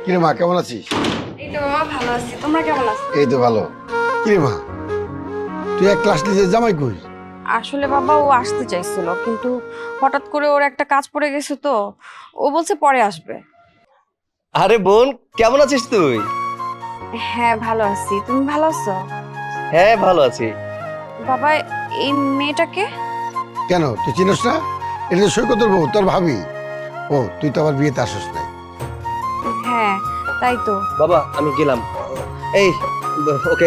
কিরে মা, কেমন আছিস? এই তো বাবা ভালো আছি, তোমরা কেমন আছো? এই তো ভালো। কিরে মা, তুই এক ক্লাস নিচে জামাই কই? আসলে বাবা ও আসতে চাইছিল, কিন্তু হঠাৎ করে ওর একটা কাজ পড়ে গেছে, তো ও বলছে পরে আসবে। আরে বোন, কেমন আছিস তুই? হ্যাঁ ভালো আছি, তুমি ভালো আছো? হ্যাঁ ভালো আছি। বাবা, এই মেয়েটাকে? কেন তুই চিনস না? এটা তো সৈকতের বউ, তোর ভাবি। ও, তুই তো আবার বিয়েতে আসিস নাই। হ্যাঁ তাই তো। বাবা আমি গেলাম। এই ওকে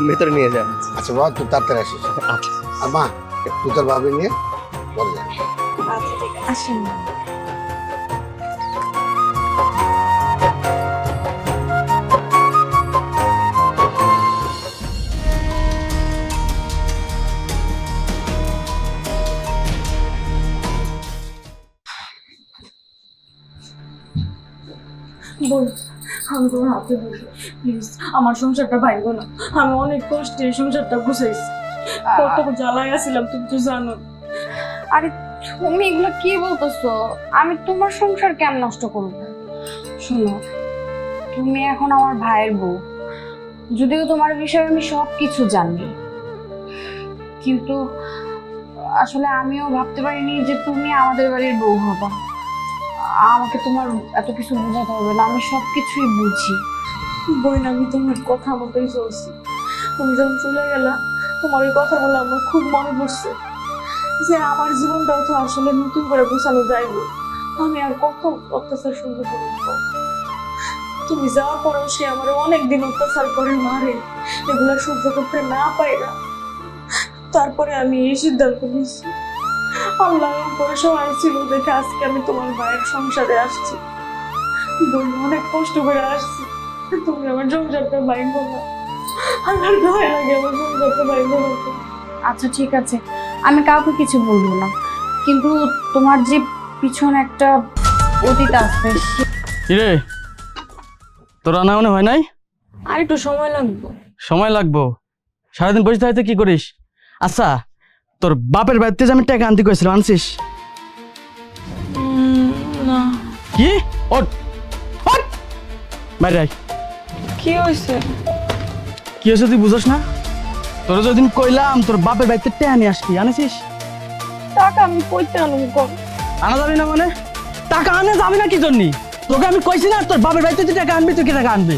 ভেতরে নিয়ে যা। আচ্ছা বাবা, তুই তাড়াতাড়ি আসিস। আচ্ছা। আর মা, তুই তোর ভাবি নিয়ে বলে যা। আচ্ছা ঠিক আছে, আসেন। বল, আমি তোমার হাতে বসে প্লিজ আমার সংসারটা ভাঙবো না। আমি অনেক কষ্টে এই সংসারটা গুছাইছি, কত জ্বালায় আসছিলাম তুমি তো জানো। আরে তুমি এগুলো কি বলতেছো? আমি তোমার সংসার কেন নষ্ট করবো? শোনো, তুমি এখন আমার ভাইয়ের বউ, যদিও তোমার বিষয়ে আমি সব কিছু জানি, কিন্তু আসলে আমিও ভাবতে পারিনি যে তুমি আমাদের বাড়ির বউ হবা। আমাকে তোমার এত কিছু বোঝাতে হবে না, আমি সব কিছুই বুঝি। বোন, আমি তোমার কথা মতোই চলছি। তুমি যখন চলে গেলা, তোমার এই কথাগুলো আমার খুব মনে পড়ছে, যে আমার জীবনটাও তো আসলে নতুন করে গোছানো যাইব। আমি আর কত অত্যাচার সহ্য করব? তুমি যাওয়ার পরেও সে আমার অনেকদিন অত্যাচার করে মারে, এগুলা সহ্য করতে না পাইরা তারপরে আমি এই সিদ্ধান্ত নিয়েছি। আল্লাহ করে সহায় ছিল দেখে আজকে আমি তোমার ভাইয়ের সংসারে আসছি। বোন, অনেক কষ্ট করে আসছি, তুমি আমার সংসারটা ভাঙবো না। আমার ভয় লাগে আমার সংসারটা ভাঙবো না। আচ্ছা ঠিক আছে, আমি কাউকে কিছু বলবো না, কিন্তু তোমার যে পিছনে একটা অতীত আছে কিরে, তোর রান্না মনে হয় নাই? আর একটু সময় লাগবে। সময় লাগবো? সারাদিন বসে থাকতে কি করিস? আচ্ছা, তোর বাপের বাড়িতে যে আমি টাকা আনতে কইছিলাম, আনছিস? না। কি? ওঠ ওঠ, বাইরে আয়। কি হয়েছে? কি হয়েছে তুই বুঝোস না? তোর যদিন কইলাম তোর বাপের বাড়িতে টাকা নিয়ে আসবি, আনিছিস? টাকা আমি কইতে আনবো কম? আনা যাবি না মানে? টাকা আনে যাবি না কি জন্যি? তোকে আমি কইছি না তোর বাপের বাড়িতে তুই টাকা আনবি, তুই কি টাকা আনবি?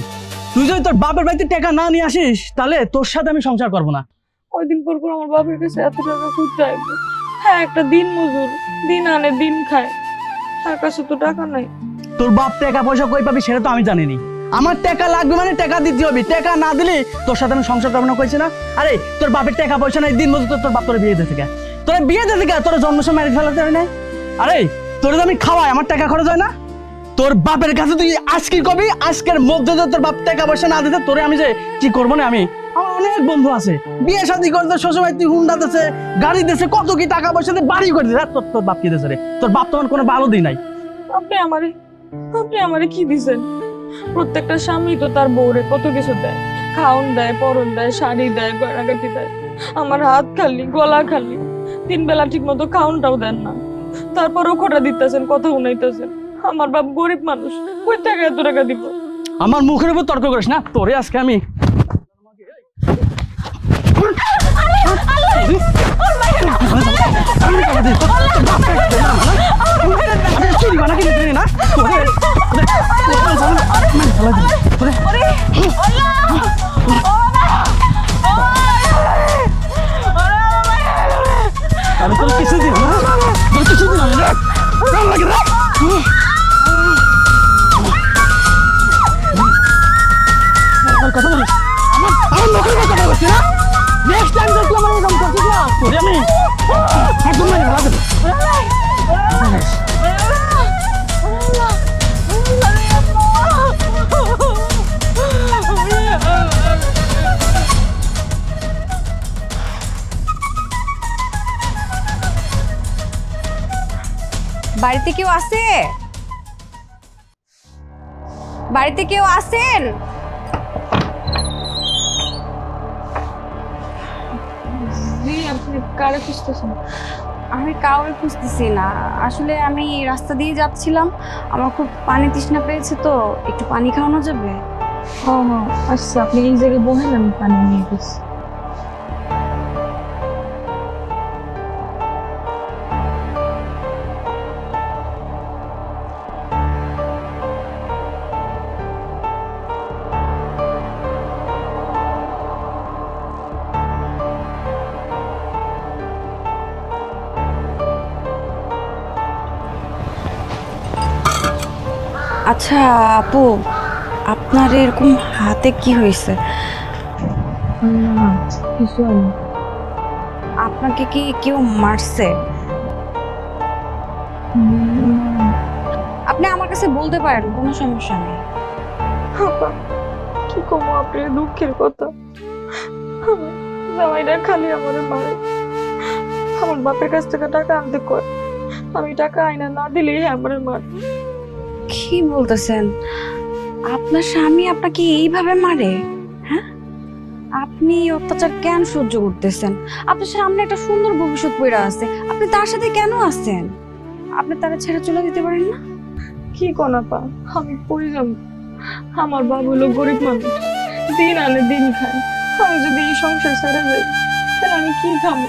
তুই যদি তোর বাপের বাড়িতে টাকা না নিয়ে আসিস, তাহলে তোর সাথে আমি সংসার করবো না। কয়দিন পর পর আমার বাপের কাছে এত টাকা খুঁজতে আসবো? হ্যাঁ, একটা দিন মজুর, দিন আনে দিন খায়, তার কাছে তো টাকা নাই। তোর বাপ টাকা পয়সা কই পাবি সেটা তো আমি জানিনি। আমার টাকা লাগবে মানে টাকা দিতে হবে, টাকা না দিলে তোর সাথে আমি সংসার করবো না কইছি না? আরে তোর বাপের টাকা পয়সা নাই, দিন মজুর তোর বাপ তোর বিয়ে দিতে গা, তোর বিয়ে দিতে গা, তোর জন্ম সময় মেরে ফেলাতে হয় না? আরে তোর আমি খাওয়াই, আমার টাকা খরচ হয় না? তোর বাপের কাছে তুই আজকে কবি, আজকের মধ্যে যদি তোর বাপ টাকা পয়সা না দিতে, তোরে আমি যে কি করবো না? আমি আমার অনেক বন্ধু আছে বিয়ে শাদী করতে, শ্বশুরবাড়ি তুই হুন্ডা দিছে, গাড়ি দিছে, কত কি টাকা পয়সা দিয়ে বাড়ি করে দিছে। তোর তোর বাপ কি দিছে রে? তোর বাপ তোমার কোনো ভালো দিই নাই। আপনি আমারে কি দিছেন? প্রত্যেকটা স্বামী তো তার বউরে কত কিছু দেয়, খাওন দেয়, পরন দেয়, শাড়ি দেয়, গয়নাগাটি দেয়। আমার হাত খালি, গলা খালি, 3 বেলা ঠিক মতো খাওনটাও দেন না। তারপরেও খোটা দিতেছেন, কথা শুনাইতেছেন। আমার বাপ গরিব মানুষ, কই থেকে এত টাকা দিব? আমার মুখের উপর তর্ক করিস না, তোরে আজকে আমি কিছু দিন কথা বলিস, আমার মুখের উপর কথা বলছি না? নেক্সট টাইম দেখলে আমার এরকম করছিস না, তোরে আমি একদম মেরে ফেলা দেবো। বাড়িতে কেউ আছে? বাড়িতে কেউ আছেন? জি, আপনি কারে খুঁজতেছেন? আমি কাউরে খুঁজতেছি না, আসলে আমি রাস্তা দিয়ে যাচ্ছিলাম, আমার খুব পানি তৃষ্ণা পেয়েছে, তো একটু পানি খাওয়ানো যাবে? হ্যাঁ আচ্ছা, আপনি এই জায়গায় বহেন, আমি পানি নিয়ে গেছি। আচ্ছা আপু, আপনার এরকম হাতে কি হয়েছে? না কিছু হয়নি। আপনাকে কি কেউ মারছে? আপনি আমার কাছে বলতে পারেন, কোনো সমস্যা নেই। আপা, কি কমো আপনার দুঃখের কথা। আমার জামাইটা খালি আমার মারে, আমার বাপের কাছ থেকে টাকা আনতে কয়, আমি টাকা আইনা না দিলেই আমার মার। কি বলতেছেন? আপনার স্বামী আপনাকে এইভাবে মারে? হ্যাঁ, আপনি এই অত্যাচার কেন সহ্য করতেছেন? আপনার সামনে একটা সুন্দর ভবিষ্যৎ পড়ে আছে, আপনি তার সাথে কেন আছেন? আপনি তারা ছেড়ে চলে দিতে পারেন না? কি কোন আপা, আমি পড়ে যাব। আমার বাবা হলো গরিব মানুষ, দিন আনে দিন খায়। আমি যদি এই সংসার ছেড়ে যাই, তাহলে আমি কি খাবো?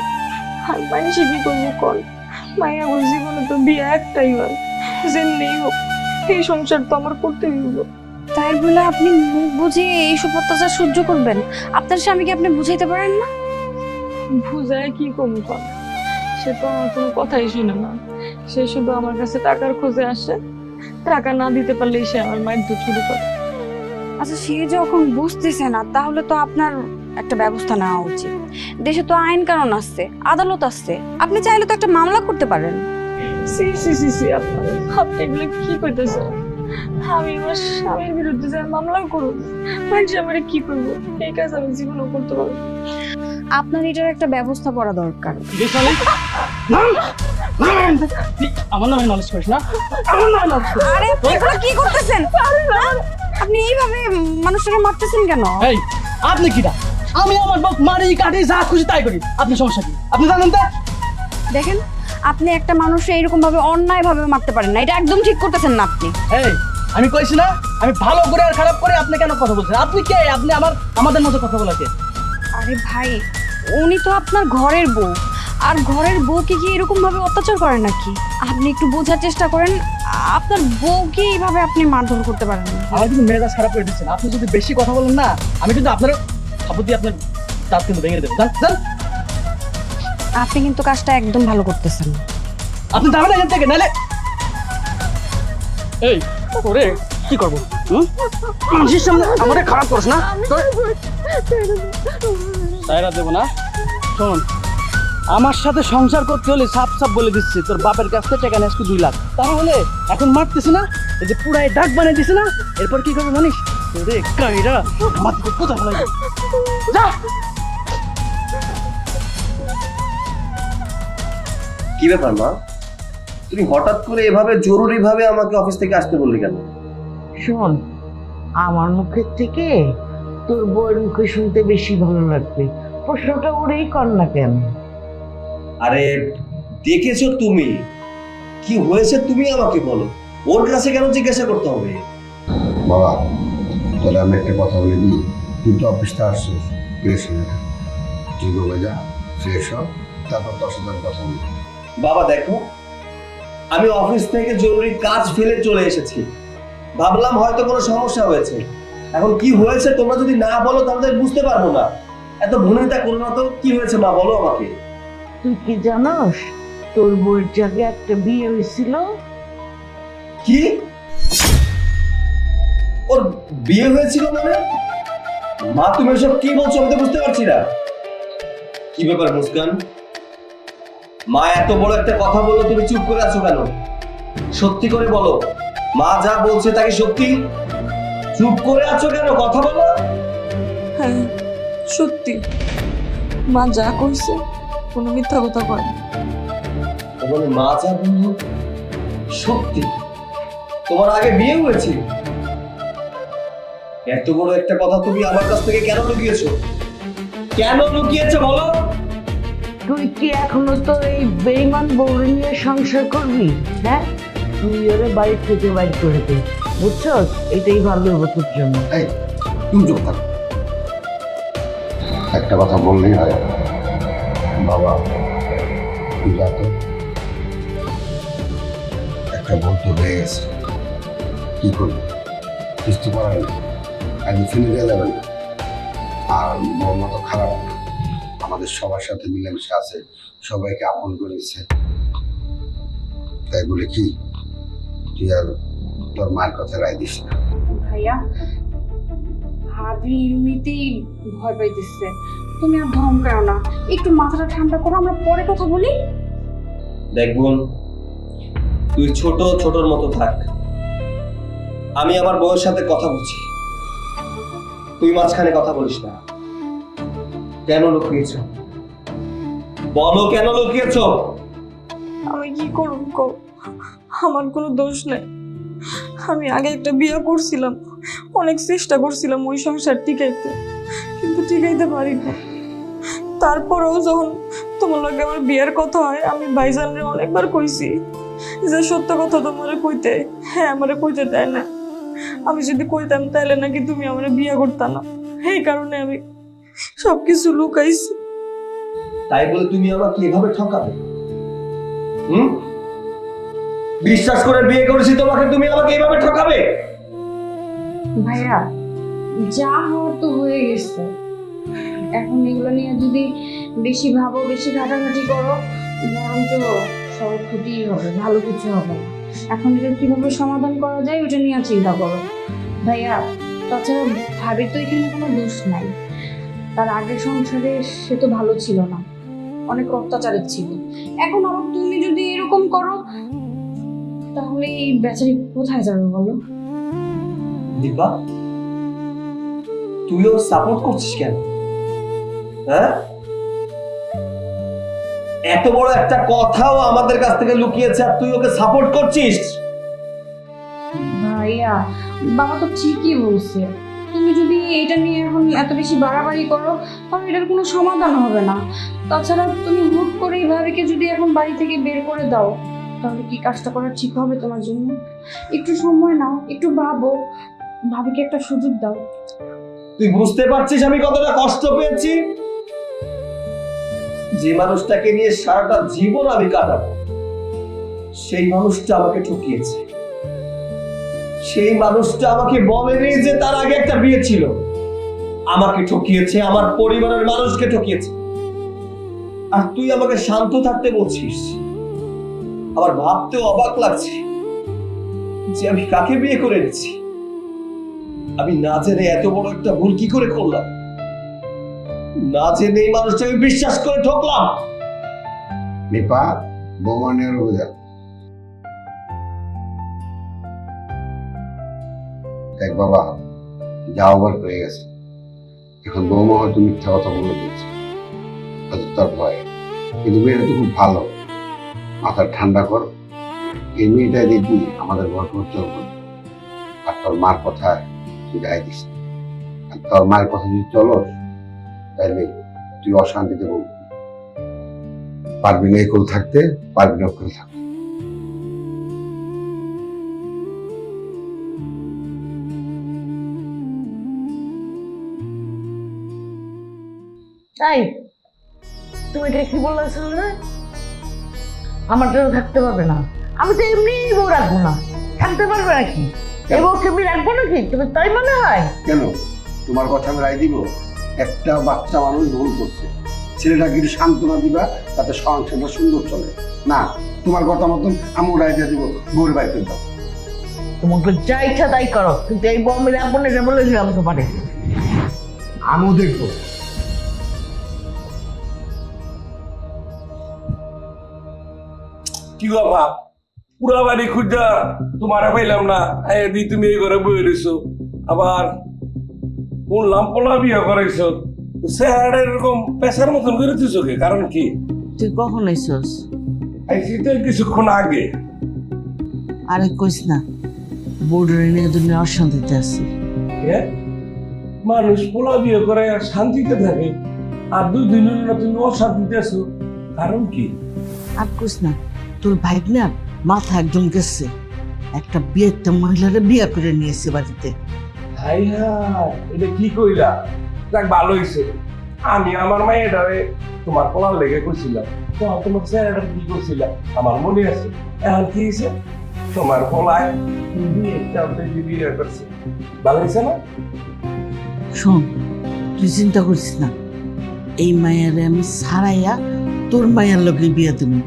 আর মানুষে কি করবো কল? মায়া ওর জীবনে তো বিয়ে একটাই হয়, যেমনি হোক এই সংসার তো আমার করতে হইব। তাই বলে আপনি মুখ বুঝিয়ে এইসব অত্যাচার সহ্য করবেন? আপনার স্বামীকে আপনি বুঝাইতে পারেন না? বুঝায় কি কম কর, সে তো আমার কোনো কথাই শুনে না। সে শুধু আমার কাছে টাকার খোঁজে আসে, টাকা না দিতে পারলেই সে আমার মায়ের দুধ শুরু করে। আচ্ছা, সে যখন বুঝতেছে না, তাহলে তো আপনার একটা ব্যবস্থা নেওয়া উচিত। দেশে তো আইন কানুন আছে, আদালত আছে, আপনি চাইলে তো একটা মামলা করতে পারেন। সি সি সি সি, আপনি এগুলো কি কইতেছেন? আমি আমার স্বামীর বিরুদ্ধে যাই মামলা করব, মানুষ আমার কি করবো? এই কাজ আমি জীবনেও করতে পারবো না। আপনার এটার একটা ব্যবস্থা করা দরকার। আমার নামে নলেজ করিস না, আমার নামে knowledge করিস। আরে এগুলো কি করতেছেন? আপনি এইভাবে মানুষটাকে মারতেছেন কেন? এই আপনি কিটা? আমি আমার বক মারি কাটি যা খুশি তাই করি, আপনি সমস্যা কি? আপনি জানেন তো? দেখেন, আপনি একটা মানুষকে এরকম ভাবে অন্যায় ভাবে মারতে পারেন না, এটা একদম ঠিক করতেছেন না আপনি। এই আমি কইছি না, আমি ভালো করে আর খারাপ করে আপনি কেন কথা বলছেন? আপনি কে? আপনি আমাদের মতো কথা বলা কে? আরে ভাই, উনি তো আপনার ঘরের বউ, আর ঘরের বউকে কি এরকম ভাবে অত্যাচার করে নাকি? আপনি একটু বোঝার চেষ্টা করেন, আপনার বউকে এইভাবে আপনি মারধর করতে পারেন না। আমার কিন্তু মেজাজ খারাপ করে দিচ্ছেন। আপনি যদি বেশি কথা বলেন না, আমি কিন্তু আপনার খাবার দিয়ে আপনার দাঁত কিন্তু ভেঙে দেবো। জান আপনি কিন্তু কাজটা একদম ভালো করতেছেন না। আপনি যাবেন এখান থেকে, নাহলে এই করে কি করবো? মানুষের সামনে আমাদের খারাপ করিস না, তাইরা দেবো না। শোন, আমার সাথে সংসার করতে হলে সাপ সাপ বলে দিচ্ছি, তোর বাপের কাছ থেকে টাকা নিয়ে 2 লাখ। তাহলে এখন মারতেছি না, এই যে পুরাই ডাক বানিয়ে দিছে না, এরপর কি করবো জানিস? রে কাইরা আমার দিকে কোথায় ফেলাই দিবি? যা। কি ব্যাপার মা, তুমি হঠাৎ করে এভাবে জরুরি ভাবে আমাকে অফিস থেকে আসতে বললে কেন? শোন, আমার মুখের থেকে তোর বউয়ের মুখে শুনতে বেশি ভালো লাগবে। প্রশ্নটা ওরেই কর না কেন? আরে দেখেছো তুমি, কি হয়েছে তুমি আমাকে বলো, ওর কাছে কেন জিজ্ঞাসা করতে হবে? বাবা, তোরা আমি একটা কথা বলে দিই, তুই তো অফিসটা আসছিস, ফ্রেশ হয়ে যা, ঠিক হয়ে যা, ফ্রেশ হ, তারপর তোর সাথে আমি কথা বলি। বাবা দেখো, আমি অফিস থেকে জরুরি কাজ ফেলে চলে এসেছি, ভাবলাম হয়তো কোনো সমস্যা হয়েছে। এখন কি হয়েছে তোমরা যদি না বলো তাহলে বুঝতে পারবো না। এত ভূমিতা করো না তো, কি হয়েছে মা বলো আমাকে। তুই কি জানোস তোর বউয়ের জায়গায় একটা বিয়ে হয়েছিল? কি? ওর বিয়ে হয়েছিল মানে? মা তুমি এসব কি বলছো, আমি তো বুঝতে পারছি না। কি ব্যাপার মুস্কান, মা এত বড় একটা কথা বললো, তুমি চুপ করে আছো কেন? সত্যি করে বলো, মা যা বলছে তাকে সত্যি? চুপ করে আছো কেন, কথা বলো। হ্যাঁ সত্যি, মা যা কইছে কোনো মিথ্যা কথা কয় না। তোমার মা যা বললো সত্যি? তোমার আগে বিয়ে হয়েছে? এত বড় একটা কথা তুমি আমার কাছ থেকে কেন লুকিয়েছো? কেন লুকিয়েছো বলো? তুই কি এখনো তো এই বেইমান বউরে নিয়ে সংসার করবি? হ্যাঁ, তুই ওরে বাড়ি থেকে বাইর করে দে, বুঝছ? এটাই ভালো হবে তোর জন্য। এই তুমি চুপ থাকো। একটা কথা বললেই হয়। বাবা তুই যা তো, একটা ভুল তো হয়ে গেছে, কি করবি? কিছু করার নেই, একদিন ফিরে দেওয়া যাবে না। আর বৌমা তো খারাপ না, আমাদের সবার সাথে মিলেমিশে আছে, সবাইকে আপন করেছে। তাই বলে কি তুই আর তোর মায়ের কথা রায় দিস না। ভাইয়া, ভাবি এমনিতেই ভয় পাইতেছে, তুমি আর ধমকাও না, একটু মাথাটা ঠান্ডা করো, আমরা পরে কথা বলি। দেখ বোন, তুই ছোটর মতো থাক, আমি আমার বউয়ের সাথে কথা বলছি, তুই মাঝখানে কথা বলিস না। কেন লুকিয়েছ? বলো কেন লুকিয়েছ? আমি কি করব কও? আমার কোনো দোষ নেই। আমি আগে একটা বিয়ে করছিলাম, অনেক চেষ্টা করছিলাম ওই সংসার টিকাইতে, কিন্তু টিকাইতে পারি না। তারপরেও যখন তোমার লগে আমার বিয়ের কথা হয়, আমি ভাইজানরে অনেকবার কইছি যে সত্য কথা তোমারে কইতে। হ্যাঁ, আমারে কইতে দেয় না। আমি যদি কইতাম তাহলে নাকি তুমি আমারে বিয়ে করতা না, এই কারণে আমি সবকিছু লুকাইছি। তাই বলে তুমি আমাকে এভাবে ঠকাবে? বিশ্বাস করে বিয়ে করেছি তোমাকে, তুমি আমাকে এভাবে ঠকাবে? ভাইয়া, যা হওয়ার তো হয়ে গেছে, এখন এগুলো নিয়ে যদি বেশি ভাবো, বেশি ঘাটাঘাটি করো, বরঞ্চ সব ক্ষতিই হবে, ভালো কিছু হবে না। এখন এটা কিভাবে সমাধান করা যায় ওটা নিয়ে চিন্তা করো। ভাইয়া, তাছাড়া ভাবির তো এখানে কোনো দোষ নাই, তার আগের সংসারে সে তো ভালো ছিল না, অনেক অত্যাচারের ছিল। এখন আবার তুমি যদি এরকম করো, তাহলে এই বেচারি কোথায় যাবে বলো? দীপা, তুইও সাপোর্ট করছিস কেন? হ্যাঁ, এত বড় একটা কথাও আমাদের কাছ থেকে লুকিয়েছে আর তুই ওকে সাপোর্ট করছিস? ভাইয়া, বাবা তো ঠিকই বলছে, তুমি যদি এটা নিয়ে এখন এত বেশি বাড়াবাড়ি করো তাহলে এটার কোনো সমাধান হবে না। তাছাড়া তুমি হুট করে এই ভাবিকে যদি এখন বাড়ি থেকে বের করে দাও, তাহলে কি কাজটা করা ঠিক হবে তোমার জন্য? একটু সময় নাও, একটু ভাবো, ভাবিকে একটা সুযোগ দাও। তুই বুঝতে পারছিস আমি কতটা কষ্ট পেয়েছি? যে মানুষটাকে নিয়ে সারাটা জীবন আমি কাটাবো, সেই মানুষটা আমাকে ঠকিয়েছে। সেই মানুষটা আমাকে বলেনি যে তার আগে একটা বিয়ে ছিল। আমাকে ঠকিয়েছে, আমার পরিবারের মানুষকে ঠকিয়েছে। আর তুই আমাকে শান্ত থাকতে বলছিস। আমার ভাবতেও অবাক লাগছে যে আমি কাকে বিয়ে করে নিচ্ছি। আমি না জেনে এত বড় একটা ভুল কি করে করলাম? না জেনে এই মানুষটাকে বিশ্বাস করে ঠকলাম। নিপা, বৌমা নিয়ে যা। দেখ বাবা, যা ওভার হয়ে গেছে, এখন বৌমা হয়তো মিথ্যা কথা বলে দিচ্ছে, হয়তো তার ভয়, কিন্তু মেয়েটা তো খুব ভালো। মাথা ঠান্ডা কর, এই মেয়েটাই দেখবি আমাদের ঘরকে উজ্জ্বল করবে। আর তোর মার কথায় তুই গায়ে দিস না। আর তোর মায়ের কথা যদি চলস, তাইলে তুই অশান্তিতে বলবি। পারবি না একুল থাকতে, পারবি না ওকুল থাকতে। তাই তুমি এটা কি বলেছিল না? আমার জন্য থাকতে পারবে না? আমি তো এমনি বউ রাখবো না। থাকতে পারবে নাকি? এই বউকে আমি রাখবো নাকি? তুমি তাই মনে হয়? কেন তোমার কথা আমি রায় দিব? একটা বাচ্চা মানুষ ভুল করছে, ছেলেটাকে একটু সান্ত্বনা দিবা, তাতে সংসারটা সুন্দর চলে। না, তোমার কথা মতন আমি রায় দিয়ে দিব, বউর বাড়ি করে দাও। তোমাকে যা ইচ্ছা তাই করো, কিন্তু এই বউ আমি রাখবো না, এটা বলে দিলাম তোমারে। আমিও দেখবো। কি বাবা, পুরা বাড়ি খুঁজা তোমার পাইলাম না, তুমি এই ঘরে বয়ে রয়েছো। আবার বললাম পোলা বিয়ে করাইছো, চেহারা এরকম পেশার মতন করে দিছো কে? কারণ কি? তুই কখন আইসস? আইসি তো কিছুক্ষণ আগে। আরে কইস না, বউডারে নিয়ে দুনিয়া অশান্তিতে আছি। মানুষ পোলা বিয়ে করে শান্তিতে থাকে, আর 2 দিনের না তুমি অশান্তিতে আছো। কারণ কি? আর কইস না, তোর ভাই না মাথা একদম গেছে, একটা বিয়েতে মহিলারে বিয়ে করে নিয়েছে বাড়িতে। হাই হাই, এটা কি কইলা? যাক ভালো হইছে। আমি আমার মেয়েটারে তোমার পড়ার লেগে কইছিলাম, তখন তোমার স্যারটা কি করছিলাম আমার মনে আছে। এখন কি হয়েছে? তোমার পলায় বিয়ে করছে, ভালো হয়েছে না? শোন, তুই চিন্তা করিস না, এই মায়ের আমি ছাড়াইয়া তোর মায়ের লোকে বিয়ে দেবো।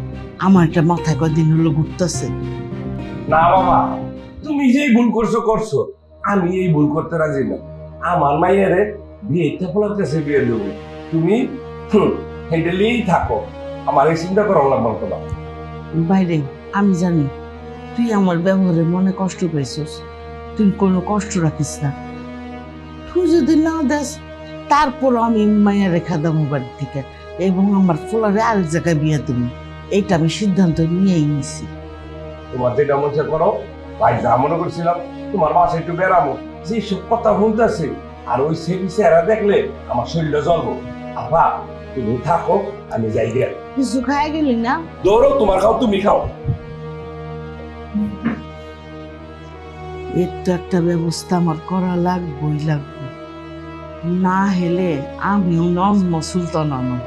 আমার একটা মাথায় কদিন হলো ঘুরতেছে। না বাবা, তুমি যেই ভুল করছো করছো, আমি এই ভুল করতে রাজি না। আমার মাইয়ারে বিয়েটা ফলার কাছে বিয়ে দেবো, তুমি হেঁটেলেই থাকো, আমার এই চিন্তা করা লাগবে না। বাইরে আমি জানি তুই আমার ব্যবহারে মনে কষ্ট পেয়েছিস, তুই কোনো কষ্ট রাখিস না। তুই যদি না দেস, তারপর আমি মায়ের রেখা দেবো বাড়ি থেকে, এবং আমার ফোলারে আরেক জায়গায় বিয়ে দেবো। এইটা আমি সিদ্ধান্ত নিয়েই নিছি। তোমার যেটা মনে করো, ভাই যা মনে করছিলাম তোমার বাসায় একটু বেড়াবো, যেসব কথা বলতেছে আর ওই সেবি চেহারা দেখলে আমার শরীরটা জ্বলবো। আপা তুমি থাকো, আমি যাই গে। কিছু খাই গেলি না? দৌড়ো, তোমার খাও তুমি খাও। এর তো একটা ব্যবস্থা আমার করা লাগবেই লাগবে, না হলে আমিও নজম সুলতান আনো।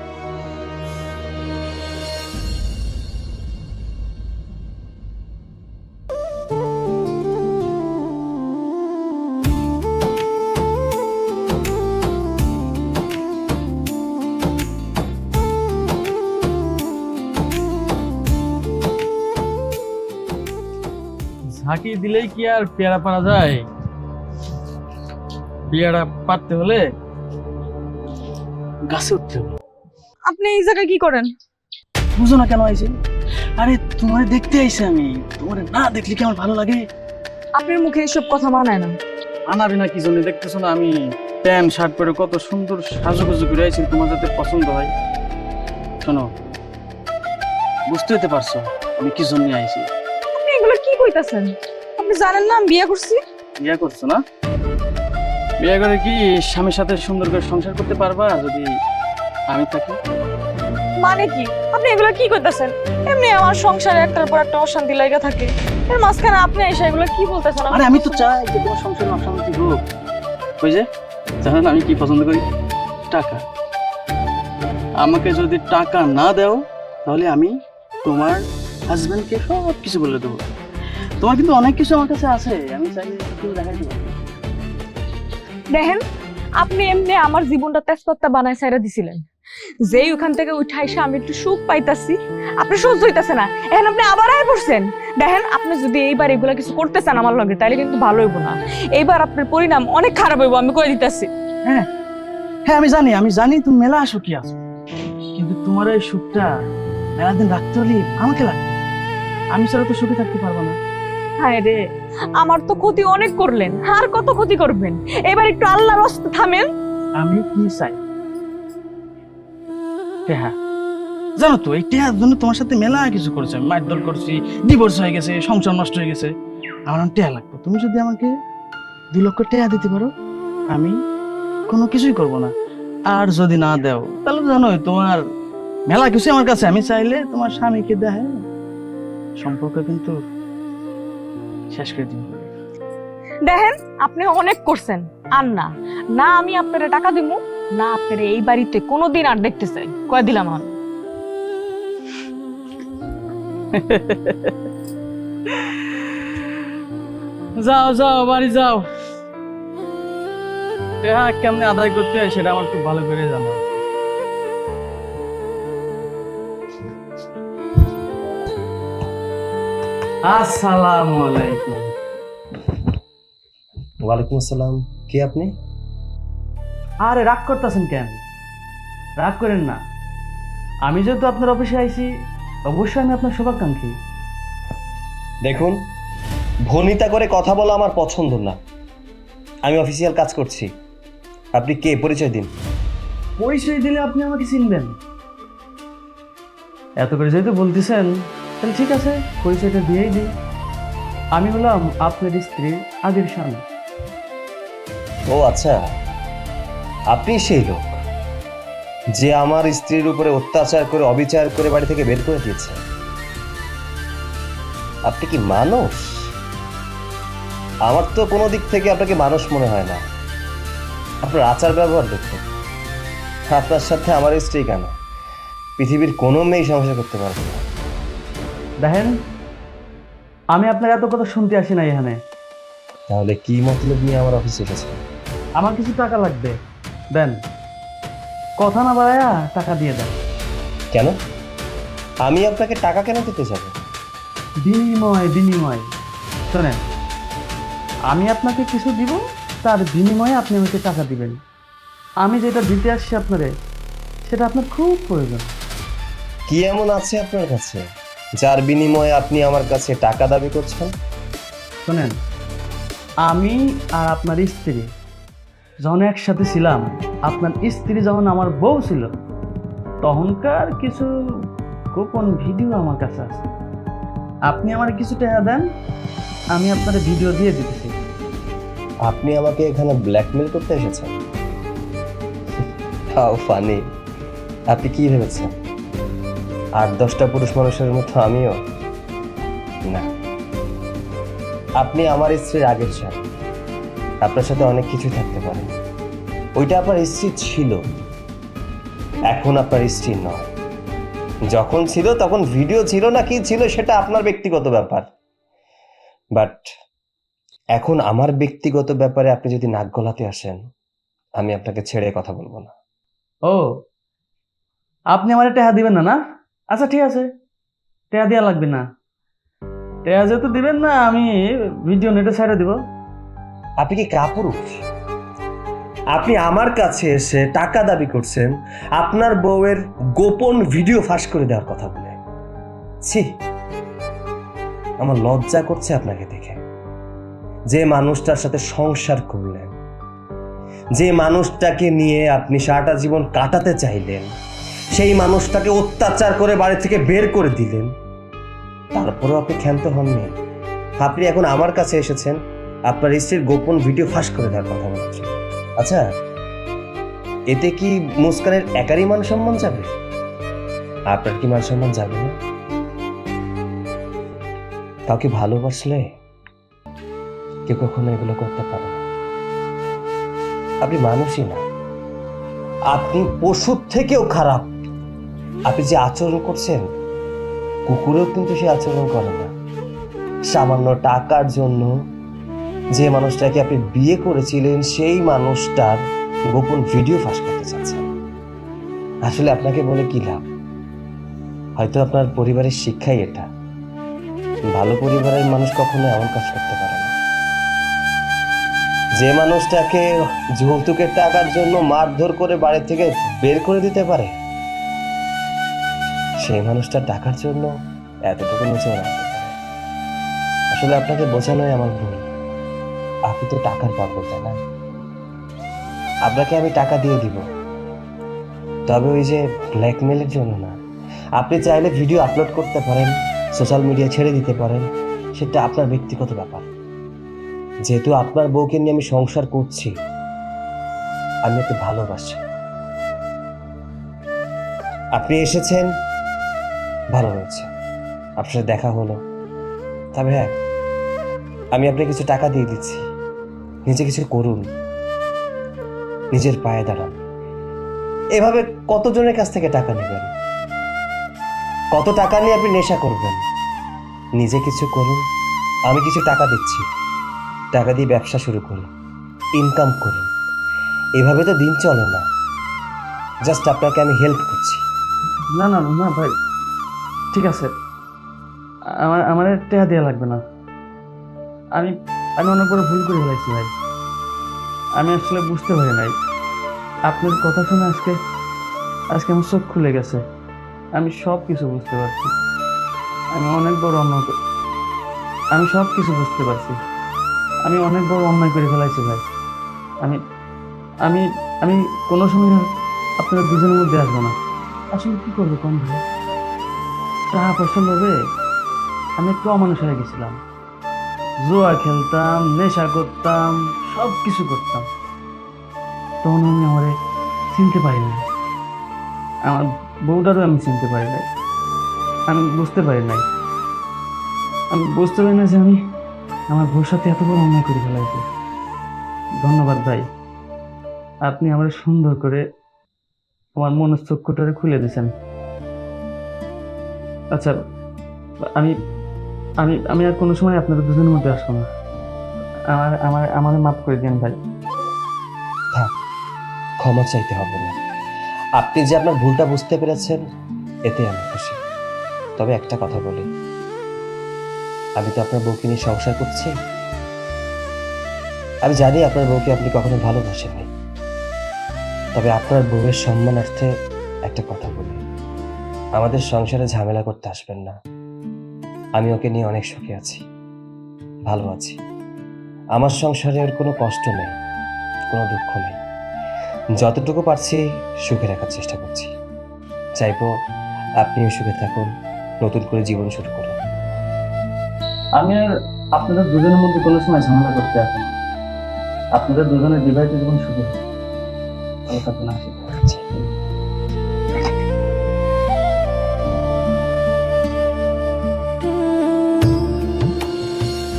ঝাঁকি দিলেই কি আর পেয়ারা পারা যায়? পেয়ারা পারতে হলে গাছে উঠতে হবে। আপনি এই জায়গায় কি করেন? বুঝো না কেন আইছি? আরে তোমারে দেখতে আইছি আমি, তোমারে না দেখলে কি আমার ভালো লাগে? আপনার মুখে এসব কথা মানায় না। আনাবি না কি জন্য? দেখতেছো না আমি প্যান্ট শার্ট পরে কত সুন্দর সাজুগুজু করে আইছি, তোমার যাতে পছন্দ হয়। শোনো, বুঝতে হতে পারছো আমি কি জন্য আইছি? আপনি এগুলো কি কইতাছেন? আপনি জানেন না আমি বিয়ে করছি? বিয়ে করছো না? বিয়ে করে কি স্বামীর সাথে সুন্দর করে সংসার করতে পারবা যদি আমি থাকি? মানে কি আপনি এগুলো কি কইতাছেন? এমনি আমার সংসারে একটার পর একটা অশান্তি লাগা থাকে, এর মাঝখানে আপনি এসে এগুলো কি বলতেছেন? আরে আমি তো চাই যে তোমার সংসারে অশান্তি হোক। ওই যে জানেন আমি কি পছন্দ করি? টাকা। আমাকে যদি টাকা না দাও তাহলে আমি তোমার হাজবেন্ডকে সব কিছু বলে দেবো। তোমার কিন্তু অনেক কিছু আমার কাছে আছে, আমি চাই তুমি দেখাই দেবো। দেখেন, আপনি এমনি আমার জীবনটা তেজপাতা বানায় ছাইরা দিছিলেন, যেই ওখান থেকে উঠে এসে আমি একটু সুখ পাইতাছি, আপনি সহ্য হইতাছে না, এখন আপনি আবার আয় পড়ছেন। দেখেন, আপনি যদি এইবার এগুলা কিছু করতে চান আমার লগে, তাহলে কিন্তু ভালো হইব না। এইবার আপনার পরিণাম অনেক খারাপ হইব, আমি কই দিতেছি। হ্যাঁ হ্যাঁ, আমি জানি তুমি মেলা সুখী আছো, কিন্তু তোমার এই সুখটা মেলা দিন রাখতে হলে আমাকে লাগবে। আমি ছাড়া তো সুখে থাকতে পারবো না। হায় রে, আমার তো ক্ষতি অনেক করলেন, আর কত ক্ষতি করবেন? এবার একটু আল্লাহর রাস্তা থামেন। আমি কি চাই? টেহা। জানো তো এই টেহার জন্য তোমার সাথে মেলা কিছু করেছে, আমি মারধর করছি, ডিভোর্স হয়ে গেছে, সংসার নষ্ট হয়ে গেছে। আমার টেহা লাগবে। তুমি যদি আমাকে 2 লক্ষ টাকা দিতে পারো, আমি কোনো কিছুই করব না। আর যদি না দাও তাহলে জানোই তোমার মেলা কিছু আমার কাছে, আমি চাইলে তোমার স্বামীকে দেয় সম্পর্ক কিন্তু শেষ করে দিন। দেখেন, আপনি অনেক করছেন, আর না না আমি আপনারে টাকা দিব, না আপনারে এই বাড়িতে কোনোদিন আর দেখতে চাই, কয়ে দিলাম আমি। যাও যাও, বাড়ি যাও। হ্যাঁ, কেমনে আদায় করতে হয় সেটা আমার খুব ভালো করে জানা। আসসালামু আলাইকুম। ওয়ালাইকুম আসসালাম। কে আপনি? আরে রাগ করতেছেন কেন? রাগ করেন না। আমি যেহেতু আপনার অফিসে আইছি, অবশ্যই আমি আপনার শুভাকাঙ্ক্ষী। দেখুন, ভনিতা করে কথা বলা আমার পছন্দ না। আমি অফিসিয়াল কাজ করছি। আপনি কে? পরিচয় দিন। পরিচয় দিলে আপনি আমাকে চিনবেন? এত করে যেহেতু বলতেছেন, তাহলে ঠিক আছে, পরিচয়টা দিয়েই দিই। আমি হলাম আপনার স্ত্রীর আগের স্বামী। ও আচ্ছা, আপনি সেই লোক। যে আমার স্ত্রীর উপরে অত্যাচার করে অবিচার করে বাড়ি থেকে বের করে দিয়েছে। আপনি কি মানুষ? আমার তো কোনো দিক থেকে আপনাকে মানুষ মনে হয় না। আপনার আচার ব্যবহার দেখতে, আপনার সাথে আমার স্ত্রী কেন, পৃথিবীর কোনো মেয়ে সংসার করতে পারবে না। দেখেন, আমি আপনার এত কথা শুনতে আসি না এখানে। তাহলে কি মতলব নিয়ে আমার অফিসে এসেছেন? আমার কিছু টাকা লাগবে, দেন। কথা না বাড়ায়া টাকা দিয়ে দেন। কেন? আমি আপনাকে টাকা কেন দিতে যাব? বিনিময় শোনেন, আমি আপনাকে কিছু দিব, তার বিনিময়ে আপনি আমাকে টাকা দিবেন। আমি যেটা দিতে আসছি আপনারে, সেটা আপনার খুব প্রয়োজন। কি এমন আছে আপনার কাছে যার বিনিময়ে আপনি আমার কাছে টাকা দাবি করছেন? শোনেন, আমি আর আপনার স্ত্রী যখন একসাথে ছিলাম, আপনার স্ত্রী যখন আমার বউ ছিল, তখনকার কিছু গোপন ভিডিও আমার কাছে আছে। আপনি আমার কিছু টাকা দেন, আমি আপনার ভিডিও দিয়ে দিতেছি। আপনি আমাকে এখানে ব্ল্যাকমেল করতে এসেছেন? How funny! আপনি কি ভেবেছেন 8-10টা পুরুষ মানুষের মতো আমিও না? আপনি আমার স্ত্রীর আগের স্বামী, আপনার সাথে অনেক কিছু থাকতে পারে। ওইটা আপনার স্ত্রী ছিল, এখন আপনার স্ত্রী নয়। যখন ছিল তখন ভিডিও ছিল না কি ছিল সেটা আপনার ব্যক্তিগত ব্যাপার, বাট এখন আমার ব্যক্তিগত ব্যাপারে আপনি যদি নাক গলাতে আসেন, আমি আপনাকে ছেড়ে কথা বলবো না। ও, আপনি আমার টাকা দিবেন না? না, আচ্ছা ঠিক আছে, টাকা দেওয়া লাগবে না। টাকা যেহেতু দিবেন না, আমি ভিডিও নেটে ছেড়ে দিব। আপনি কি কাপুরুষ? আপনি আমার কাছে এসে টাকা দাবি করছেন আপনার বউয়ের গোপন ভিডিও ফাঁস করে দেওয়ার কথা বলে। ছি, আমার লজ্জা করছে আপনাকে দেখে। যে মানুষটার সাথে সংসার করলেন, যে মানুষটাকে নিয়ে আপনি সারাটা জীবন কাটাতে চাইলেন, সেই মানুষটাকে অত্যাচার করে বাড়ি থেকে বের করে দিলেন, তারপরেও আপনি ক্ষান্ত হননি। আপনি এখন আমার কাছে এসেছেন আপনার স্ত্রীর গোপন ভিডিও ফাঁস করে দেওয়ার কথা বলছেন। আচ্ছা, এতে কি মুস্কানের একারই মান সম্মান যাবে? আপনার কি মান সম্মান যাবে না? কাউকে ভালোবাসলে কেউ কখনো এগুলো করতে পারে না। আপনি মানুষই না, আপনি পশুর থেকেও খারাপ। আপনি যে আচরণ করছেন, কুকুরেও কিন্তু সে আচরণ করে না। সামান্য টাকার জন্য যে মানুষটাকে আপনি বিয়ে করেছিলেন, সেই মানুষটার গোপন ভিডিও ফাঁস করতে চাচ্ছেন। আসলে আপনাকে বলে কি লাভ? হয়তো আপনার পরিবারের শিক্ষাই এটা। ভালো পরিবারের মানুষ কখনো এমন কাজ করতে পারে না। যে মানুষটাকে যৌতুকের টাকার জন্য মারধর করে বাড়ি থেকে বের করে দিতে পারে, সেই মানুষটা টাকার জন্য এতটুকু নিচেও রাখতে পারে। আসলে আপনাকে বোঝানোই আমার ভুল। আপনি তো টাকার পাগল, তাই না? আপনাকে আমি টাকা দিয়ে দিব, তবে ওই যে ব্ল্যাকমেলের জন্য না। আপনি চাইলে ভিডিও আপলোড করতে পারেন, সোশ্যাল মিডিয়ায় ছেড়ে দিতে পারেন, সেটা আপনার ব্যক্তিগত ব্যাপার। যেহেতু আপনার বউকে নিয়ে আমি সংসার করছি, আমি ওকে ভালোবাসি। আপনি এসেছেন, ভালো হয়েছে, আপনার সাথে দেখা হলো। তবে হ্যাঁ, আমি আপনাকে কিছু টাকা দিয়ে দিচ্ছি, নিজে কিছু করুন, নিজের পায়ে দাঁড়ান। এভাবে কতজনের কাছ থেকে টাকা নেবেন? কত টাকা নিয়ে আপনি নেশা করবেন? নিজে কিছু করুন, আমি কিছু টাকা দিচ্ছি, টাকা দিয়ে ব্যবসা শুরু করুন, ইনকাম করুন। এভাবে তো দিন চলে না। জাস্ট আপনাকে আমি হেল্প করছি। না না না ভাই, ঠিক আছে, আমার টাকা দেওয়া লাগবে না। আমি অনেক বড় ভুল করে ফেলেছি ভাই। আমি আসলে বুঝতে পারি নাই। আপনার কথা শুনে আজকে আমার চোখ খুলে গেছে। আমি সব কিছু বুঝতে পারছি। আমি অনেক বড় অন্যায় আমি সব কিছু বুঝতে পারছি। আমি অনেক বড় অন্যায় করে ফেলাইছি ভাই। আমি আমি আমি কোনো সময় আপনার দুজনের মধ্যে আসবো না। আসলে কি করবো কম ভাই? টাকা পয়সা লোভে আমি একটু অমানুষ হয়ে গেছিলাম। জুয়া খেলতাম, নেশা করতাম, সব কিছু করতাম। তখন আমি আমারে চিনতে পারি না। আমার বউটারও আমি চিনতে পারি নাই, আমি বুঝতে পারি নাই, আমি বুঝতে পারি না যে আমি আমার বউর সাথে এত বড় অন্যায় করে ফেলাইছি। ধন্যবাদ ভাই, আপনি আমার সুন্দর করে আমার মনের চক্ষুটারে খুলে দিয়েছেন। আচ্ছা, আমি আমি আমি আর কোনো সময় আপনাদের দুজনের মধ্যে আসবো না। আমার মাফ করে দেন ভাই। ক্ষমা চাইতে হবে না, আপনি যে আপনার ভুলটা বুঝতে পেরেছেন এতে আমি খুশি। তবে একটা কথা বলি, আমি তো আপনার বউকে নিয়ে সংসার করছি। আমি জানি আপনার বউকে আপনি কখনো ভালোবাসেননি, তবে আপনার বউয়ের সম্মানার্থে একটা কথা বলি, আমাদের সংসারে ঝামেলা করতে আসবেন না। আমি ওকে নিয়ে অনেক সুখে আছি, ভালো আছি। আমার সংসারে ওর কোনো কষ্ট নেই, কোনো দুঃখ নেই। যতটুকু পারছি সুখে রাখার চেষ্টা করছি। চাইবো আপনিও সুখে থাকুন, নতুন করে জীবন শুরু করুন। আমি আর আপনাদের দুজনের মধ্যে কোনো সময় ঝামেলা করতে আসবো না। আপনাদের দুজনের বিবাহিত জীবন শুরু হোক। ভালো থাকুন, আসি।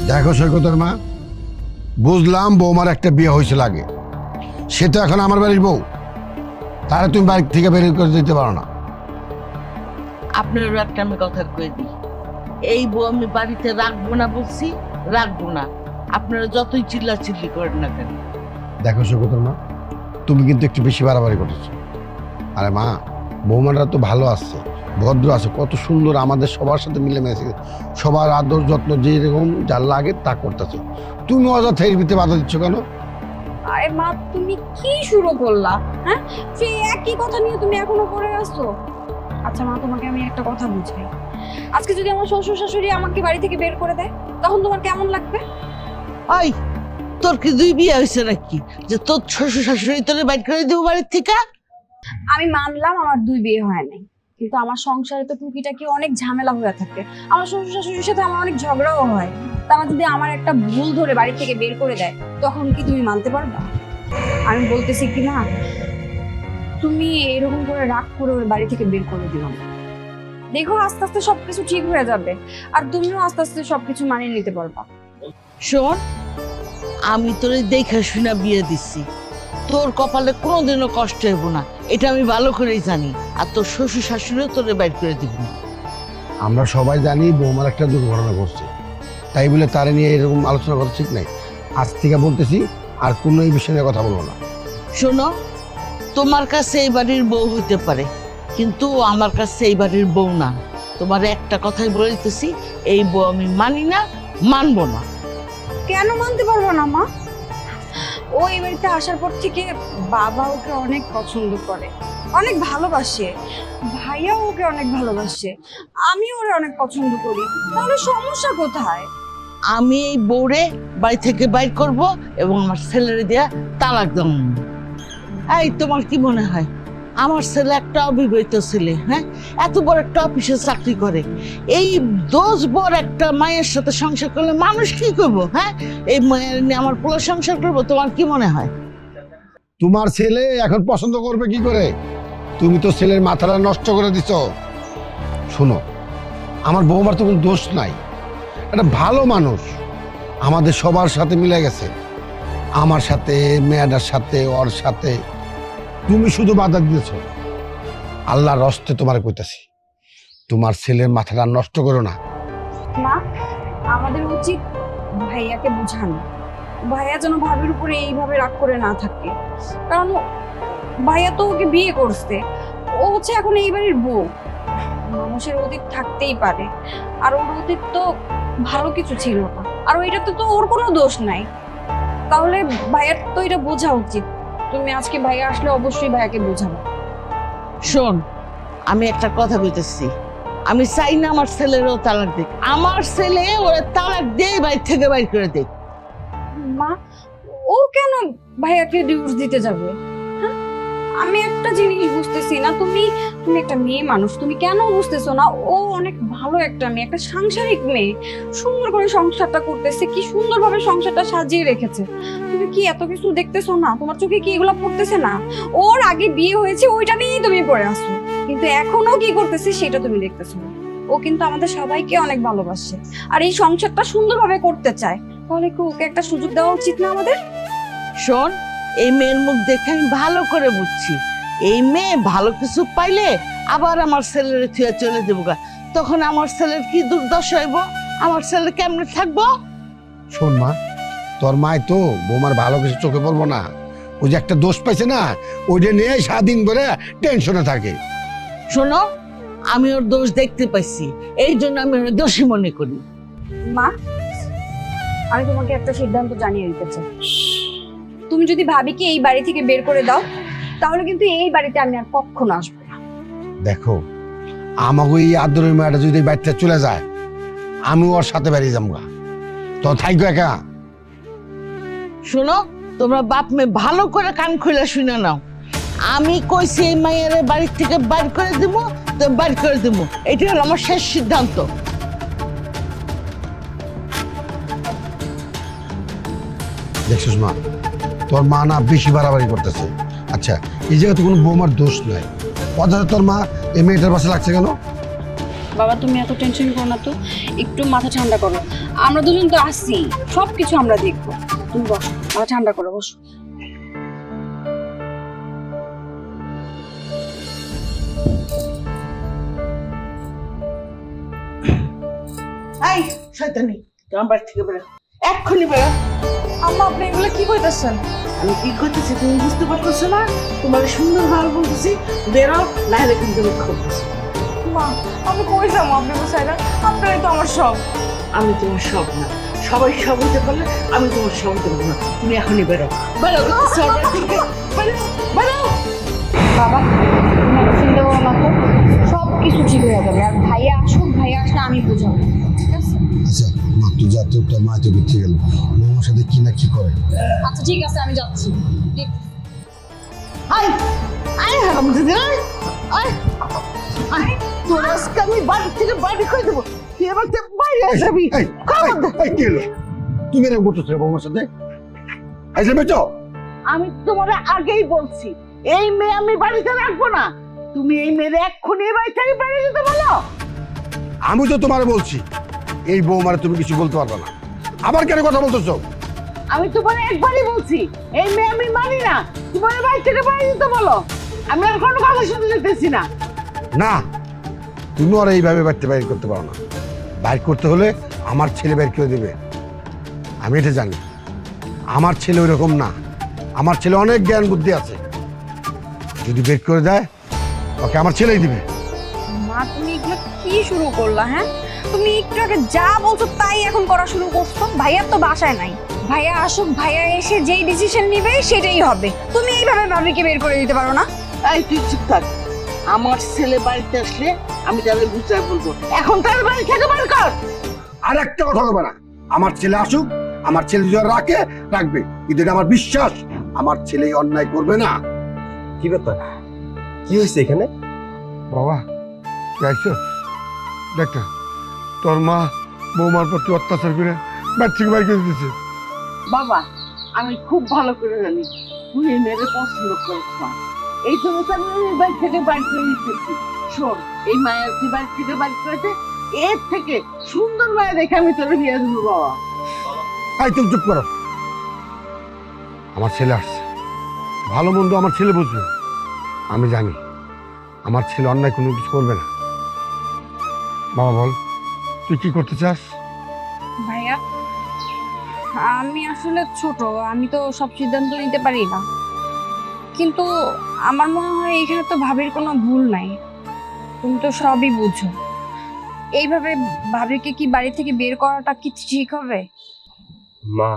দেখো সৈকতের মা, বুঝলাম বৌমার একটা বিয়ে হয়েছিল আগে, সে তো এখন আমার বাড়ির বউ, তারা তুমি বাড়ি থেকে বের করে দিতে পারো না। আপনারও একটা আমি কথা কয়ে দিই, এই বউ আমি বাড়িতে রাখবো না বলছি, রাখবো না। আপনারা যতই চিল্লাচিল্লি করেন না কেন। দেখো সৈকতের মা, তুমি কিন্তু একটু বেশি বাড়াবাড়ি করতেছো। আরে মা, বৌমারা তো ভালো আছে, ভদ্র আছে, কত সুন্দর, আমাদের সবার সাথে মিলেমিশে সবার আদর যত্ন যেরকম যার লাগে তা করতেছে। তুমি অযথা এর ভিতরে বাধা দিচ্ছ কেন? আরে মা, তুমি কি শুরু করলা? হ্যাঁ, সেই একই কথা নিয়ে তুমি এখনো পড়ে আসছো। আচ্ছা মা, তোমাকে আমি একটা কথা বুঝাই। আজকে যদি আমার শ্বশুর শাশুড়ি আমাকে বাড়ি থেকে বের করে দেয়, তখন তোমার কেমন লাগবে? ওই, তোর কি দুই বিয়ে হয়েছে নাকি যে তোর শ্বশুর শাশুড়ি তোরে বাইর করে দেবো বাড়ির থেকে? আমি মানলাম আমার দুই বিয়ে হয় নাই, কিন্তু আমার সংসারে তো টুকিটাকি অনেক ঝামেলা হয়ে থাকে। আমার শ্বশুর শাশুড়ির সাথে আমার অনেক ঝগড়াও হয়। তা আমার যদি আমার একটা ভুল ধরে বাড়ি থেকে বের করে দেয়, তখন কি তুমি মানতে পারবা? আমি বলতেছি কি না, তুমি এরকম করে রাগ করে ওর বাড়ি থেকে বের করে দিও না। দেখো আস্তে আস্তে সবকিছু ঠিক হয়ে যাবে, আর তুমিও আস্তে আস্তে সবকিছু মানিয়ে নিতে পারবা। শোন, আমি তোরে দেখা শুনা বিয়ে দিচ্ছি, তোর কপালে কোনোদিনও কষ্ট হইব না, এটা আমি ভালো করেই জানি। আর তোর শ্বশুর শাশুড়িও তোরে বাইর করে দিব না। আমরা সবাই জানি বৌমার একটা দুর্ঘটনা ঘটছে, তাই বলে তারে নিয়ে এরকম আলোচনা করা ঠিক নাই। আজ থেকে বলতেছি, আর কোনো এই বিষয়ে নিয়ে কথা বলবো না। শোনো, তোমার কাছে এই বাড়ির বউ হইতে পারে, কিন্তু আমার কাছে এই বাড়ির বউ না। তোমার একটা কথাই বলে দিতেছি, এই বউ আমি মানি না, মানবো না। কেন মানতে পারবো না মা? ও এই বাড়িতে আসার পর থেকে বাবা ওকে অনেক পছন্দ করে, অনেক ভালোবাসে, ভাইয়া ওকে অনেক ভালোবাসে, আমি ওরে অনেক পছন্দ করি। তাহলে সমস্যা কোথায়? আমি এই বউরে বাড়ি থেকে বাইর করব এবং আমার ছেলেরে দিয়া তালাক দেব। এই, তোমার কি মনে হয় আমার ছেলে একটা অবিবাহিত ছেলে? হ্যাঁ, এত বড় একটা অফিসে চাকরি করে, এই 10 বড় একটা মায়ের সাথে সংসার করলে মানুষ কি করবো? হ্যাঁ, এই মায়ের নিয়ে আমার পুরো সংসার করবো? তোমার কি মনে হয়? তোমার ছেলে এখন পছন্দ করবে কি করে? তুমি তো ছেলের মাথাটা নষ্ট করে দিছো। শোনো, আমার বৌমার তো কোনো দোষ নাই, একটা ভালো মানুষ, আমাদের সবার সাথে মিলে গেছে, আমার সাথে, মেয়েটার সাথে, ওর সাথে। তুমি শুধু বাধা দিয়েছো। আল্লাহর রস্তে তোমার কইতাছি, তোমার ছেলের মাথাটা নষ্ট করো না। মা, আমাদের উচিত ভাইয়াকে বুঝানো, ভাইয়া যেন ভাবির উপরে এইভাবে রাগ করে না থাকে। কারণ ভাইয়া তো ওকে বিয়ে করছে, ও হচ্ছে এখন এই বাড়ির বউ। মানুষের অতীত থাকতেই পারে, আর ওর অতীত তো ভালো কিছু ছিল না, আর এটাতে তো ওর কোনো দোষ নাই। তাহলে ভাইয়ার তো এটা বোঝা উচিত। তুমি আজকে ভাইয়া আসলে অবশ্যই ভাইয়াকে বোঝাবো। শোন, আমি একটা কথা বলতেছি, আমি চাই না আমার ছেলেরও তালাক দিক। আমার ছেলে ওরা তালাক দিয়ে বাড়ি থেকে বাইর করে দিক। মা, ও কেন ভাইয়াকে ডিভোর্স দিতে যাবে? হ্যাঁ, আমি একটা জিনিস বুঝতেছি না, তুমি একটা মেয়ে মানুষ, তুমি কেন বুঝতেছো না? ও অনেক ভালো একটা মেয়ে, একটা সাংসারিক মেয়ে, সুন্দর করে সংসারটা করতেছে, কি সুন্দরভাবে সংসারটা সাজিয়ে রেখেছে। তুমি কি এত কিছু দেখতেছো না? তোমার চোখে কি এগুলো পড়তেছে না? ওর আগে বিয়ে হয়েছে, ওইটা নিয়েই তুমি পড়ে আসো। কিন্তু এখনো কি করতেছে সেটা তুমি দেখতেছো না। ও কিন্তু আমাদের সবাইকে অনেক ভালোবাসে আর এই সংসারটা সুন্দরভাবে করতে চায়। তাহলে কি ওকে একটা সুযোগ দেওয়া উচিত না আমাদের? শোন, এই মেয়ের মুখ দেখে আমি ভালো করে বুঝছি, এই মেয়ে ভালো কিছু পাইলে আবার আমার ছেলের থুয়ে চলে দেবো গা। তখন আমার ছেলের কি দুর্দশা হইব, আমার ছেলে কেমনে থাকবো? শোন মা, তোর মায় তো বৌমার ভালো কিছু চোখে পড়বো না। ওই যে একটা দোষ পাইছে না, ওইটা নিয়ে সারাদিন ধরে টেনশনে থাকে। শোনো, আমি ওর দোষ দেখতে পাইছি, এই জন্য আমি ওর দোষী মনে করি। মা, আমি তোমাকে একটা সিদ্ধান্ত জানিয়ে দিতে চাই। তুমি যদি ভাবিকে এই বাড়ি থেকে বের করে দাও তাহলে কিন্তু এই বাড়িতে আমি আর কখনো আসবো না। দেখো, আমাকে এই আদরের মেয়েটা যদি বাড়িতে চলে যায়, আমি ওর সাথে বেরিয়ে যাবো। তো থাকবো একা। শোনো, তোমরা বাপ মেয়ে ভালো করে কান খুলে শুনে নাও। আমি কইছি এই মায়ের বাড়ির থেকে বাইর করে দিব, তো বাইর করে দিব। এটা হলো আমার শেষ সিদ্ধান্ত। দেখছিস মা, তোর মা না বেশি বাড়াবাড়ি করতেছে। আচ্ছা, এই জায়গায় তো কোনো বৌমার দোষ নাই। অথচ তোর মা এই মেয়েটার পাশে লাগছে কেন? বাবা, তুমি এত টেনশন করো না তো, একটু মাথা ঠান্ডা করো। আমরা দুজন তো আসছি, সবকিছু আমরা দেখবো। তুমি বসো, মাথা ঠান্ডা করো, বসো। এই শয়তানি, তোমার বাড়ি থেকে বেরো, এক্ষুনি বেরো। আম্মা, আপনি এগুলো কি কইতাছেন? আমি কি করতেছি তুমি বুঝতে পারতেছো না? তোমার সুন্দর ভালো বলতেছি, বেরো, না হলে কিন্তু আমি খাবছি। মা, আমি কই যাবো আপনি বসাই না? আপনারই তো আমার সব। আমি তোমার সব না, সবাই সব হতে পারলে আমি তোমার সব দেবো না। তুমি এখনই বেরো, বেরো, সবার থেকে বেরো, বেরো। বাবা, তুমি এত চিন্তা করো না তো, সবকিছু ঠিক হয়ে যাবে। আর ভাইয়া আসুক, ভাইয়া আসলে আমি বুঝাবো, ঠিক আছে? আচ্ছা মা, তুই যা, তোর মা তো বিচ্ছে গেল, বৌমার সাথে কি না কি করে। আচ্ছা ঠিক আছে, আমি যাচ্ছি। আই আই হারাম দিদি, আই আই আই, তোর আজকে আমি বাড়ি থেকে বাড়ি করে দেবো। তুই এবার বাইরে আসবি। কি হলো? তুমি এরকম করতেছো বৌমার সাথে? আইসে বেচো। আমি তোমার আগেই বলছি, এই মেয়ে আমি বাড়িতে রাখবো না। তুমি এই মেয়ের এক্ষুনি এই বাড়ি থেকে বেরিয়ে যেতে বলো। আমি তো তোমার বলছি, এই বৌমারে তুমি কিছু বলতে পারবে না। আবার কেন কথা বলতেছো? আমি তোমার একবারই বলছি, এই মেয়ে আমি মানি না। তোমার বাড়ি থেকে বেরিয়ে যেতে বলো। আমি আর কোনো কথা শুনতে যেতেছি না। না, তুমি আর এইভাবে বাড়িতে বাইর করতে পারো না। বাইর করতে হলে আমার ছেলে বের করে দেবে। আমি এটা জানি, আমার ছেলে ওই রকম না। আমার ছেলে অনেক জ্ঞান বুদ্ধি আছে। যদি বের করে দেয়, ওকে আমার ছেলেই দিবে। মা, তুমি এগুলো কি শুরু করলা? হ্যাঁ, তুমি একটু আগে যা বলছো তাই এখন করা শুরু করছো। ভাইয়া তো বাসায় নাই, ভাইয়া আসুক, ভাইয়া এসে যেই ডিসিশন নিবে সেটাই হবে। তুমি এইভাবে ভাবিকে বের করে দিতে পারো না। এই তুই চুপ থাক। আমার ছেলে বাড়িতে আসলে আমি তাদের বুঝাই বলবো, এখন তার বাড়ি থেকে বের কর। আর একটা কথা হবে না। আমার ছেলে আসুক, আমার ছেলে যদি রাখে রাখবে, কিন্তু এটা আমার বিশ্বাস, আমার ছেলে অন্যায় করবে না। কি ব্যাপার, কি হয়েছে এখানে? বাবা, যাইছো দেখ না, তোর মা বৌমার প্রতি অত্যাচার করে বাড়ি থেকে বাইর করে দিয়েছে। বাবা, আমি খুব ভালো করে জানি তুই এই মেয়ের পছন্দ করিস না। এই জন্য তো আমি এই বাড়ি থেকে বাড়ি করে দিতেছি। শোন, এই মায়ের তুই বাড়ি থেকে বাড়ি করেছে, এর থেকে সুন্দর মায়া দেখে আমি তোর বিয়ে দেবো। বাবা, এই তুমি চুপ করো। আমার ছেলে আসছে, ভালো মন্দ আমার ছেলে বুঝবে। আমি জানি আমার ছেলে অন্যায় কোনো কিছু করবে না। বাবা বল, তুই কি করতে চাস? ভাইয়া, আমি আসলে ছোট, আমি তো সব সিদ্ধান্ত নিতে পারি না। কিন্তু আমার মনে হয় এখানে তো ভাবির কোনো ভুল নাই। তুমি তো সবই বুঝো। এইভাবে ভাবিকে কি বাড়ি থেকে বের করাটা কি ঠিক হবে? মা,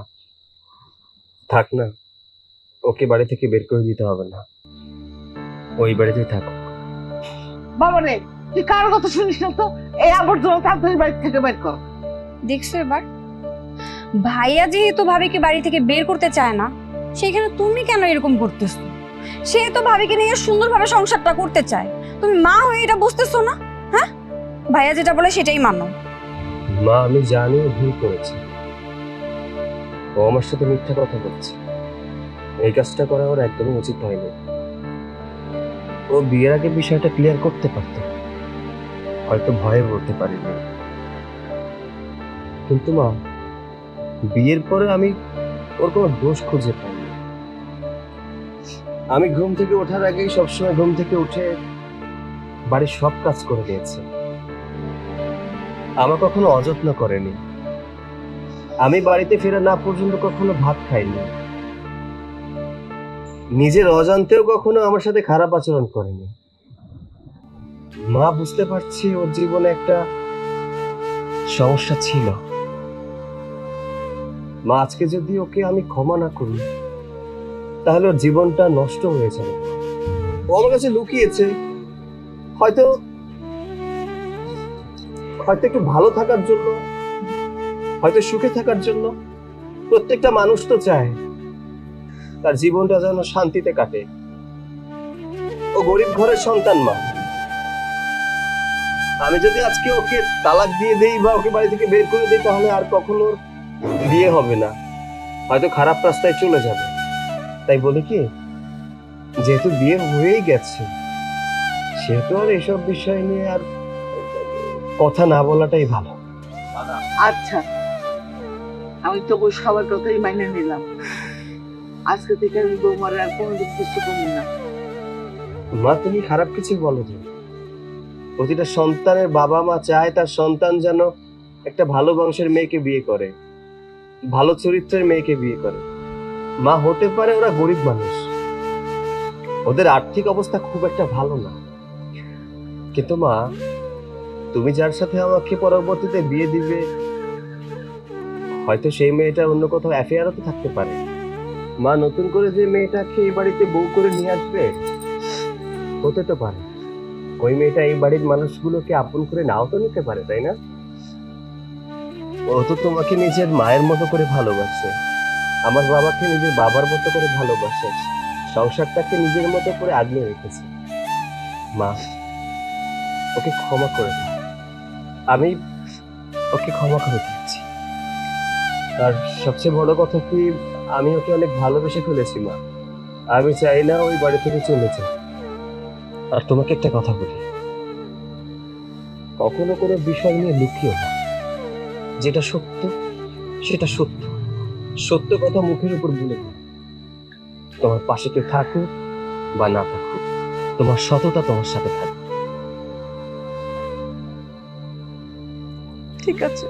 থাক না, ওকে বাড়ি থেকে বের করে দিতে হবে না, ওই বাড়িতেই থাকো। বাবা রে, তুই কার কথা শুনিস না তো। এই আবর্জনা তাড়াতাড়ি বাড়ি থেকে বের কর। দেখছো এবার, ভাইয়া যেহেতু ভাবিকে বাড়ি থেকে বের করতে চায় না, সেখানে তুমি কেন এরকম করতেছো? সে তো ভাবিকে নিয়ে সুন্দরভাবে সংসারটা করতে চায়, তুমি মা হয়ে এটা বুঝতেছো না? হ্যাঁ, ভাইয়া যেটা বলে সেটাই মানো। মা, আমি জানি ও ভুল করেছে, ও আমার সাথে মিথ্যা কথা বলছে। এই কাজটা করা ওর একদমই উচিত হয়নি। ও বিয়ের আগে বিষয়টা ক্লিয়ার করতে পারতো, হয়তো ভয়ে বলতে পারিনি। কিন্তু মা, বিয়ের পরে আমি ওর কোনো দোষ খুঁজে পাইনি। আমি ঘুম থেকে ওঠার আগেই সবসময় ঘুম থেকে উঠে বাড়ির সব কাজ করে দিয়েছে। আমার কখনো অযত্ন করেনি। আমি বাড়িতে ফেরা না পর্যন্ত কখনো ভাত খাইনি। নিজের অজান্তেও কখনো আমার সাথে খারাপ আচরণ করেনি। মা, বুঝতে পারছি ওর জীবনে একটা সমস্যা ছিল। মা, আজকে যদি ওকে আমি ক্ষমা না করি তাহলে ওর জীবনটা নষ্ট হয়ে যাবে। ও আমার কাছে লুকিয়েছে, হয়তো হয়তো একটু ভালো থাকার জন্য, হয়তো সুখে থাকার জন্য। প্রত্যেকটা মানুষ তো চায় তার জীবনটা যেন শান্তিতে কাটে। ও গরিব ঘরের সন্তান মা। আমি যদি আজকে ওকে তালাক দিয়ে দেই বা ওকে বাড়ি থেকে বের করে দিই তাহলে আর কখনো ওর বিয়ে হবে না, হয়তো খারাপ রাস্তায় চলে যাবে। তাই বলি কি, যেহেতু বিয়ে হয়েই গেছে সেহেতু আর এসব বিষয় নিয়ে আর কথা না বলাটাই ভালো। আচ্ছা, আমি তো ওই সবার কথাই মাইনে নিলাম। আজকে থেকে আমি বৌমার আর কোনোদিন কিছু কমি না। মা, তুমি খারাপ কিছু বলো না। প্রতিটা সন্তানের বাবা মা চায় তার সন্তান যেন একটা ভালো বংশের মেয়েকে বিয়ে করে, ভালো চরিত্রের মেয়েকে বিয়ে করে। মা, হতে পারে ওরা গরিব মানুষ, ওদের আর্থিক অবস্থা খুব একটা ভালো না, কিন্তু মা, তুমি যার সাথে আমাকে পরবর্তীতে বিয়ে দিবে হয়তো সেই মেয়েটা অন্য কোথাও অ্যাফেয়ারও তো থাকতে পারে। মা, নতুন করে যে মেয়েটাকে এই বাড়িতে বউ করে নিয়ে আসবে হতে তো পারে ওই মেয়েটা এই বাড়ির মানুষগুলোকে আপন করে নাও তো নিতে পারে, তাই না? ও তো তোমাকে নিজের মায়ের মতো করে ভালোবাসে, আমার বাবাকে নিজের বাবার মতো করে ভালোবাসে, সংসারটাকে নিজের মতো করে আগলে রেখেছে। মা, ওকে ক্ষমা করে দাও। আমি ওকে ক্ষমা করে দিচ্ছি। আর সবচেয়ে বড় কথা কি, আমি ওকে অনেক ভালোবেসে ফেলেছি মা। আমি চাই না ওই বাড়ি থেকে চলে যায়। আর তোমাকে একটা কথা বলি, কখনো কোনো বিষয় নিয়ে লুকিও না। যেটা সত্য সেটা সত্য, সত্য কথা মুখের উপর বলে দিও। তোমার পাশে কেউ থাকুক বা না থাকুক, তোমার সততা তোমার সাথে থাকবে। ঠিক আছে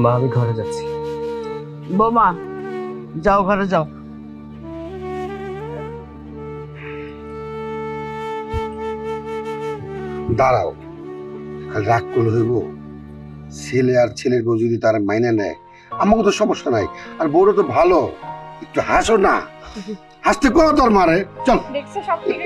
মা, আমি ঘরে যাচ্ছি। বৌমা, যাও ঘরে যাও। দাঁড়াও, খালি রাগ করলে হইব? ছেলে আর ছেলের বউ যদি তার মাইনে নেয় আমাকে তো সমস্যা নাই। আর বউটা তো ভালো, একটু হাসো না। হাসতে কো তোর মারে, চল। দেখছো সব ঠিক